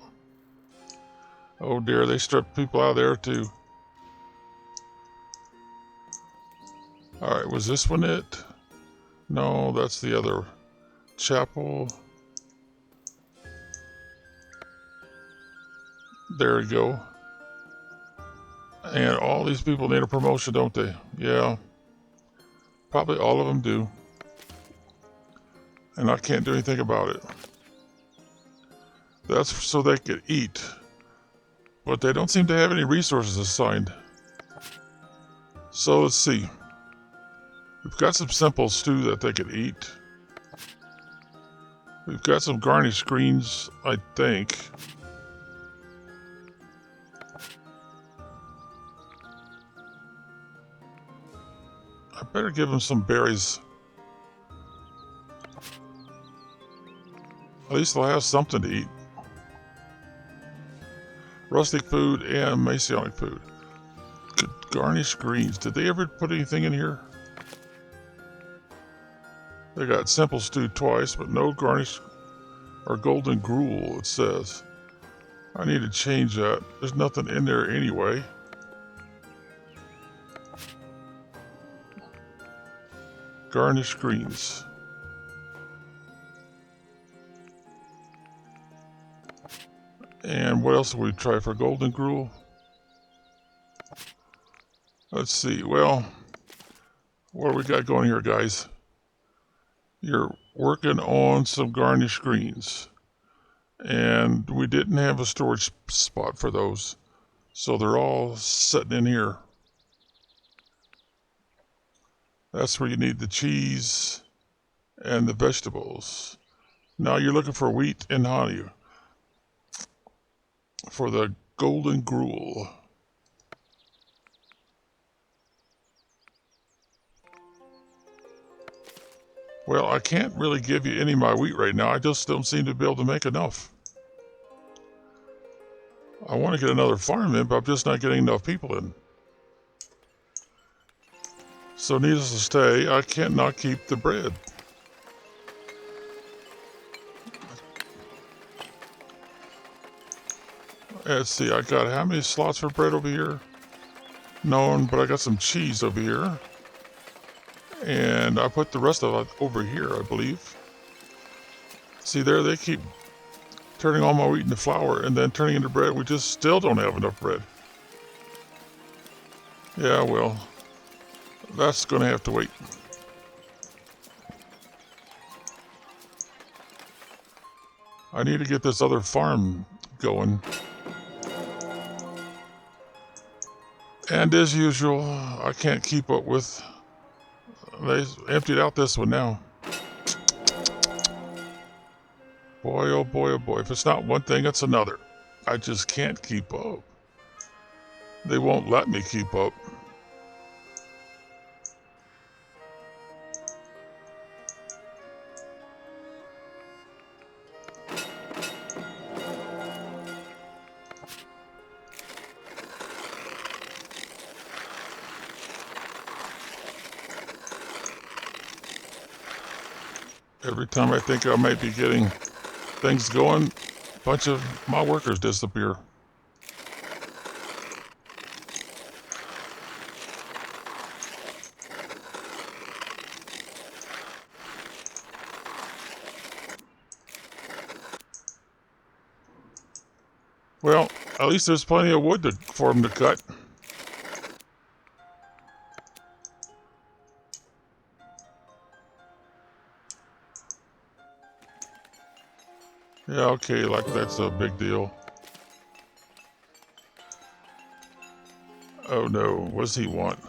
Oh dear, they stripped people out of there too. Alright, was this one it? No, that's the other chapel. There we go. And all these people need a promotion, don't they? Yeah. Probably all of them do. And I can't do anything about it. That's so they could eat. But they don't seem to have any resources assigned. So let's see. We've got some simple stew that they could eat. We've got some garnished greens, I think. I better give them some berries. At least they'll have something to eat. Rustic food and Messianic food. Garnished greens. Did they ever put anything in here? They got simple stew twice, but no garnish or golden gruel, it says. I need to change that. There's nothing in there anyway. Garnished greens. And what else will we try for golden gruel? Let's see. Well, what do we got going here, guys? You're working on some garnished greens. And we didn't have a storage spot for those. So they're all sitting in here. That's where you need the cheese and the vegetables. Now you're looking for wheat and honey for the golden gruel. Well, I can't really give you any of my wheat right now. I just don't seem to be able to make enough. I want to get another farm in, but I'm just not getting enough people in. So needless to say, I can't not keep the bread. Let's see, I got how many slots for bread over here? None, but I got some cheese over here. And I put the rest of it over here, I believe. See there, they keep turning all my wheat into flour and then turning into bread. We just still don't have enough bread. Yeah, well, that's going to have to wait. I need to get this other farm going. And as usual, I can't keep up with... They emptied out this one now. Boy, oh boy, oh boy. If it's not one thing, it's another. I just can't keep up. They won't let me keep up. Every time I think I might be getting things going, a bunch of my workers disappear. Well, at least there's plenty of wood for them to cut. Yeah, okay, like that's a big deal. Oh no, what does he want?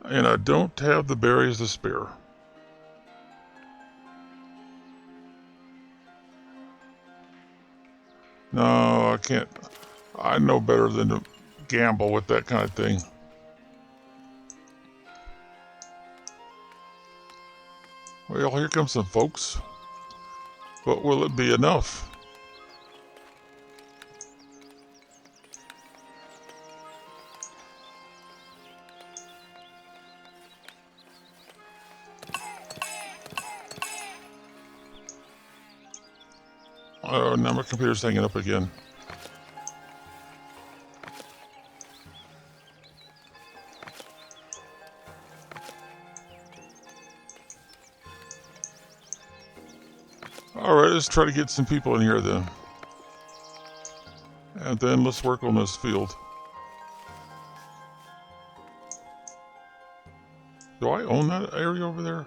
And I don't have the berries to spare. No, I can't. I know better than to gamble with that kind of thing. Well, here come some folks. But will it be enough? Oh, now my computer's hanging up again. Alright, let's try to get some people in here then. And then let's work on this field. Do I own that area over there?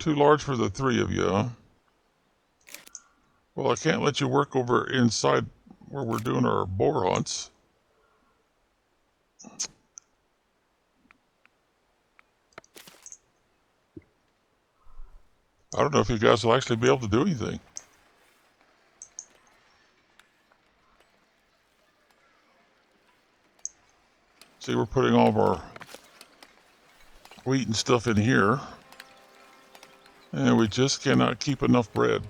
Too large for the three of you, huh? Well, I can't let you work over inside where we're doing our boar hunts. I don't know if you guys will actually be able to do anything. See, we're putting all of our wheat and stuff in here. And we just cannot keep enough bread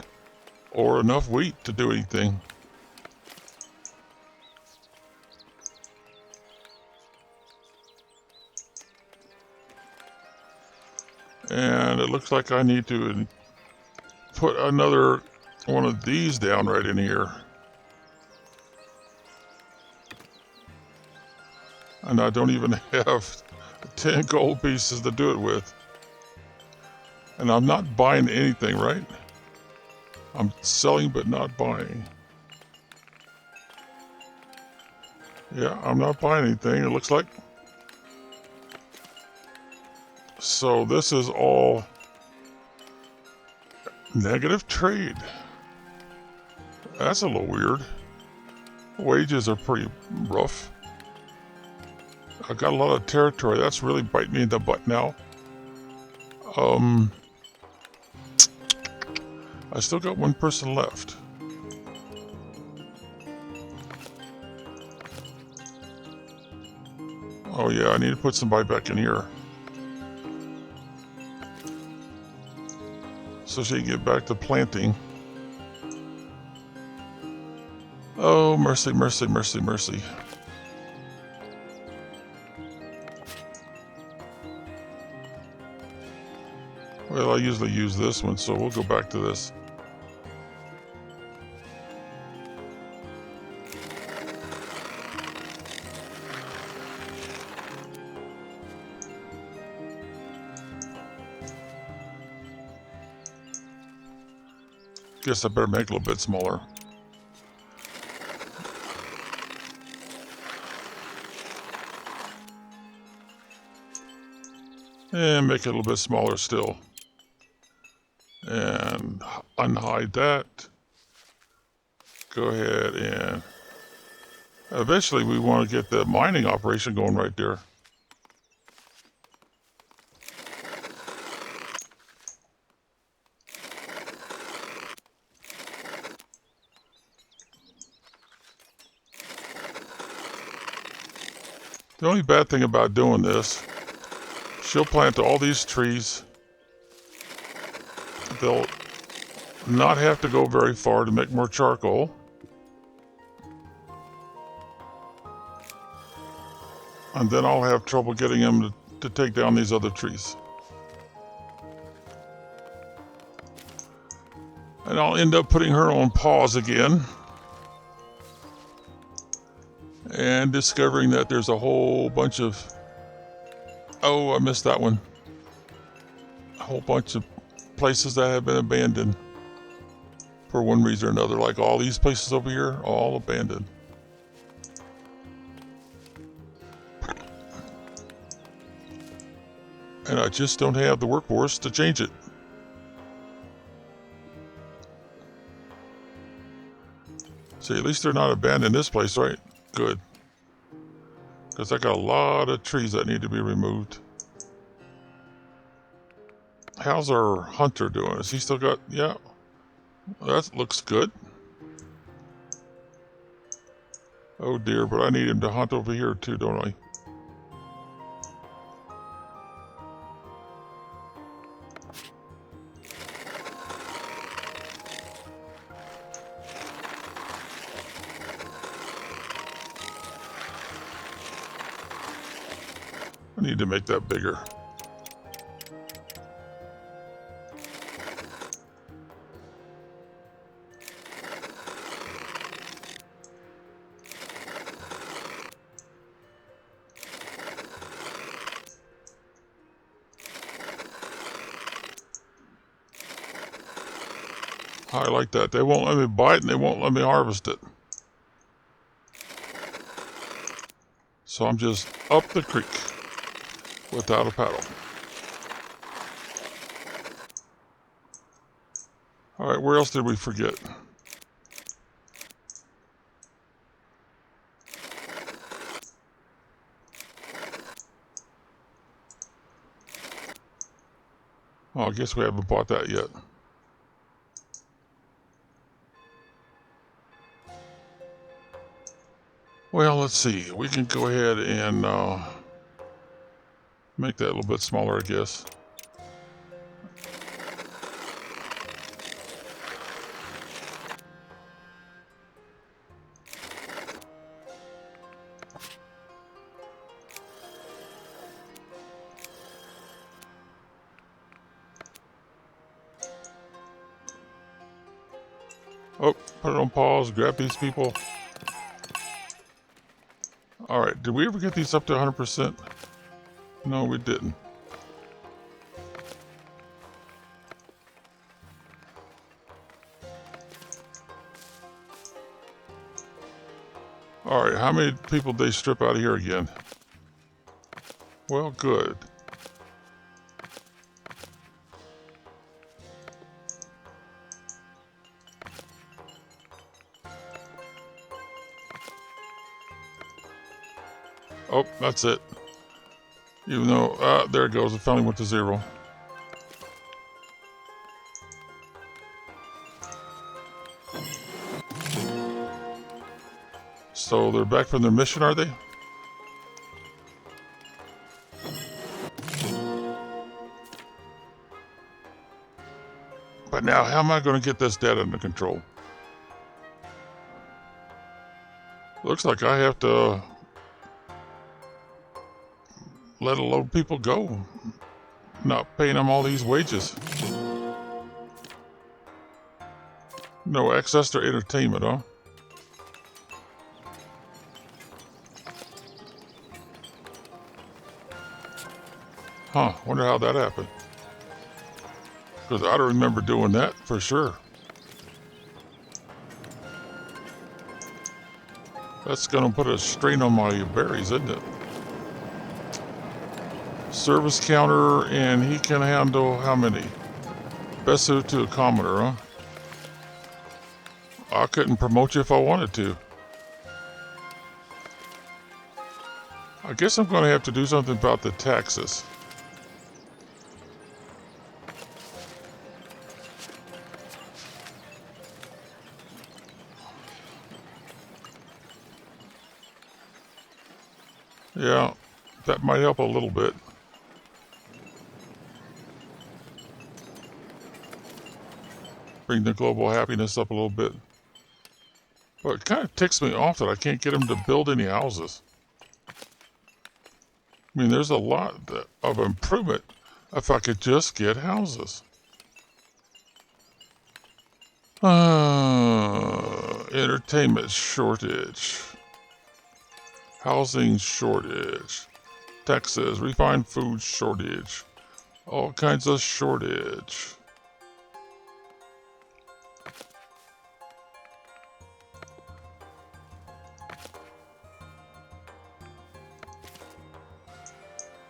or enough wheat to do anything. And it looks like I need to put another one of these down right in here. And I don't even have 10 gold pieces to do it with. And I'm not buying anything, right? I'm selling but not buying. Yeah, I'm not buying anything, it looks like. So this is all negative trade. That's a little weird. Wages are pretty rough. I got a lot of territory. That's really biting me in the butt now. I still got one person left. Oh yeah, I need to put somebody back in here. So she can get back to planting. Oh, mercy, mercy, mercy, mercy. Well, I usually use this one, so we'll go back to this. Guess I better make it a little bit smaller. And make it a little bit smaller still. And unhide that. Go ahead and eventually we want to get the mining operation going right there. The only bad thing about doing this, she'll plant all these trees. They'll not have to go very far to make more charcoal. And then I'll have trouble getting them to take down these other trees. And I'll end up putting her on pause again. And discovering that there's a whole bunch of... Oh, I missed that one. A whole bunch of places that have been abandoned. For one reason or another. Like all these places over here, all abandoned. And I just don't have the workforce to change it. See, at least they're not abandoned this place, right? Good. Because I got a lot of trees that need to be removed. How's our hunter doing? Has he still got... Yeah. That looks good. Oh dear, but I need him to hunt over here too, don't I? I need to make that bigger. I like that. They won't let me buy it and they won't let me harvest it. So I'm just up the creek without a paddle. All right, where else did we forget? Oh, I guess we haven't bought that yet. Well, let's see. We can go ahead and make that a little bit smaller, I guess. Oh, put it on pause, grab these people. Alright, did we ever get these up to 100%? No, we didn't. Alright, how many people did they strip out of here again? Well, good. Oh, that's it. Even though, there it goes. It finally went to 0. So they're back from their mission, are they? But now, how am I going to get this debt under control? Looks like I have to let a load of people go. Not paying them all these wages. No access to entertainment, huh? Huh, wonder how that happened. Because I don't remember doing that for sure. That's going to put a strain on my berries, isn't it? Service counter, and he can handle how many? Best suited to a commoner, huh? I couldn't promote you if I wanted to. I guess I'm going to have to do something about the taxes. Yeah, that might help a little bit. Bring the global happiness up a little bit. But it kind of ticks me off that I can't get them to build any houses. I mean, there's a lot of improvement if I could just get houses. Entertainment shortage. Housing shortage. Texas, refined food shortage. All kinds of shortage.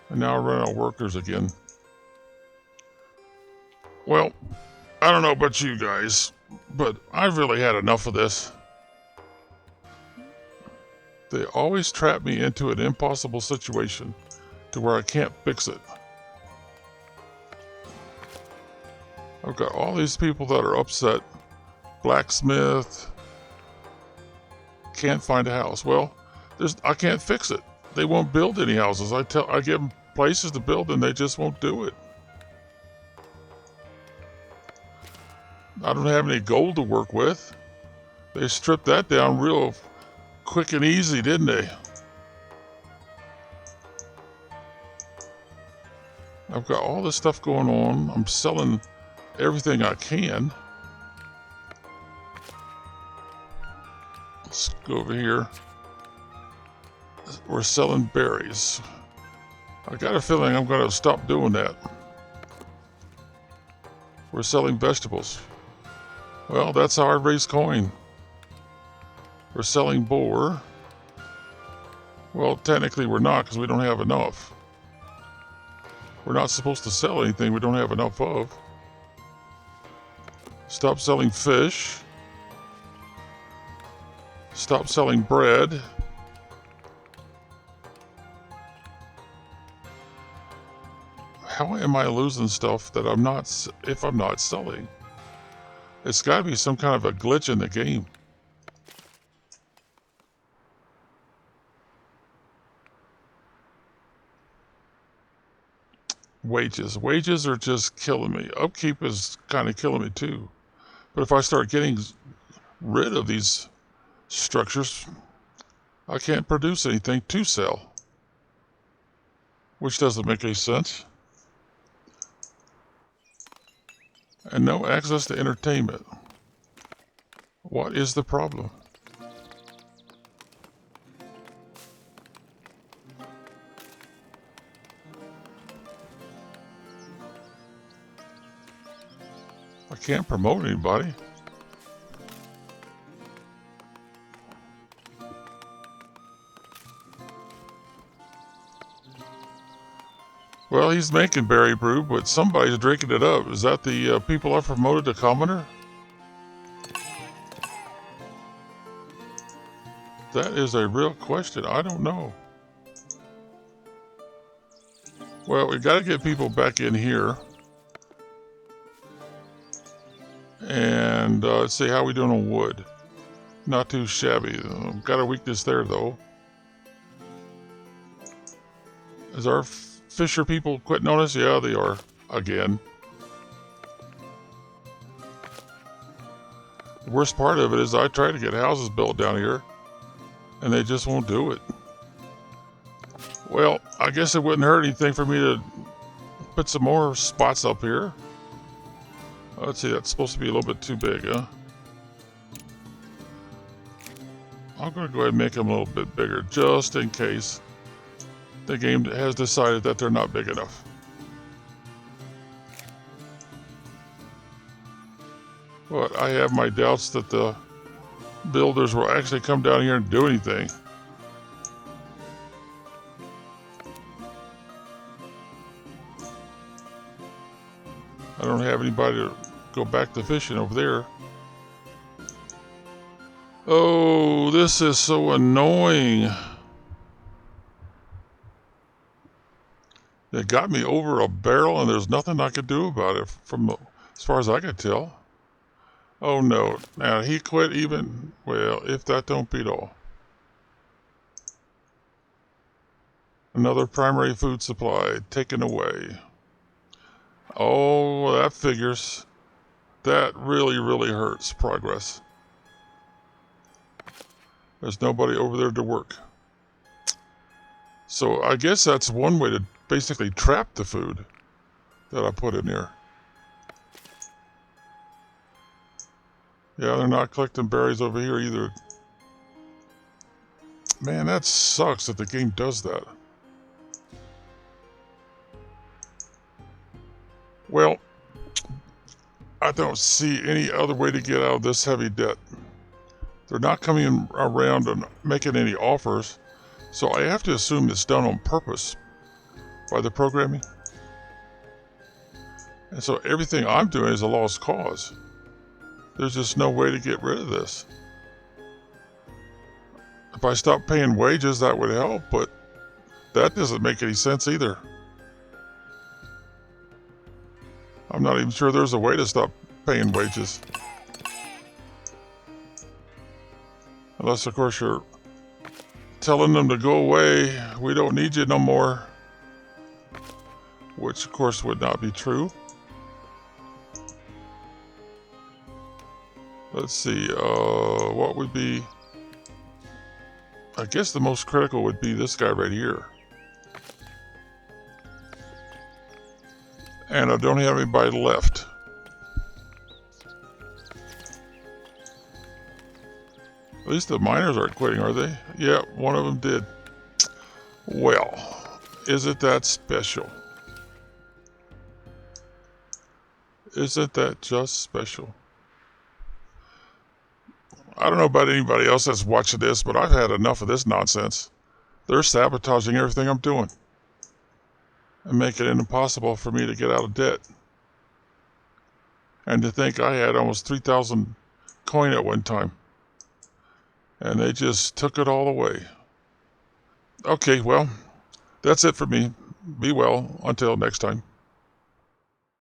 And now I run out of workers again. Well, I don't know about you guys, but I've really had enough of this. They always trap me into an impossible situation to where I can't fix it. I've got all these people that are upset. Blacksmith. Can't find a house. Well, I can't fix it. They won't build any houses. I give them places to build and they just won't do it. I don't have any gold to work with. They stripped that down real quick and easy, didn't they? I've got all this stuff going on. I'm selling everything I can. Let's go over here. We're selling berries. I got a feeling I'm going to stop doing that. We're selling vegetables. Well, that's how I raise coin. We're selling boar. Well, technically we're not because we don't have enough. We're not supposed to sell anything we don't have enough of. Stop selling fish. Stop selling bread. How am I losing stuff that I'm not, if I'm not selling? It's got to be some kind of a glitch in the game. Wages. Wages are just killing me. Upkeep is kind of killing me too. But if I start getting rid of these structures, I can't produce anything to sell. Which doesn't make any sense. And no access to entertainment. What is the problem? I can't promote anybody. Well, he's making berry brew, but somebody's drinking it up. Is that the people I promoted to commoner? That is a real question. I don't know. Well, we got to get people back in here. And let's see how we doing on wood. Not too shabby. Got a weakness there, though. Is our fisher people quitting on us? Yeah, they are. Again. The worst part of it is I try to get houses built down here, and they just won't do it. Well, I guess it wouldn't hurt anything for me to put some more spots up here. Let's see, that's supposed to be a little bit too big, huh? I'm going to go ahead and make them a little bit bigger, just in case the game has decided that they're not big enough. But I have my doubts that the builders will actually come down here and do anything. I don't have anybody to go back to fishing over there. Oh, this is so annoying. They got me over a barrel and there's nothing I could do about it from as far as I could tell. Oh no, now he quit even, well, if that don't beat all. Another primary food supply taken away. Oh, that figures. That really, really hurts progress. There's nobody over there to work. So I guess that's one way to basically trap the food that I put in here. Yeah, they're not collecting berries over here either. Man, that sucks that the game does that. Well, I don't see any other way to get out of this heavy debt. They're not coming around and making any offers, so I have to assume it's done on purpose by the programming. And so everything I'm doing is a lost cause. There's just no way to get rid of this. If I stop paying wages, that would help, but that doesn't make any sense either. I'm not even sure there's a way to stop paying wages. Unless, of course, you're telling them to go away. We don't need you no more. Which, of course, would not be true. Let's see, what would be... I guess the most critical would be this guy right here. And I don't have anybody left. At least the miners aren't quitting, are they? Yeah, one of them did. Well, is it that special? Isn't that just special? I don't know about anybody else that's watching this, but I've had enough of this nonsense. They're sabotaging everything I'm doing and making it impossible for me to get out of debt. And to think I had almost 3,000 coin at one time. And they just took it all away. Okay, well, that's it for me. Be well. Until next time.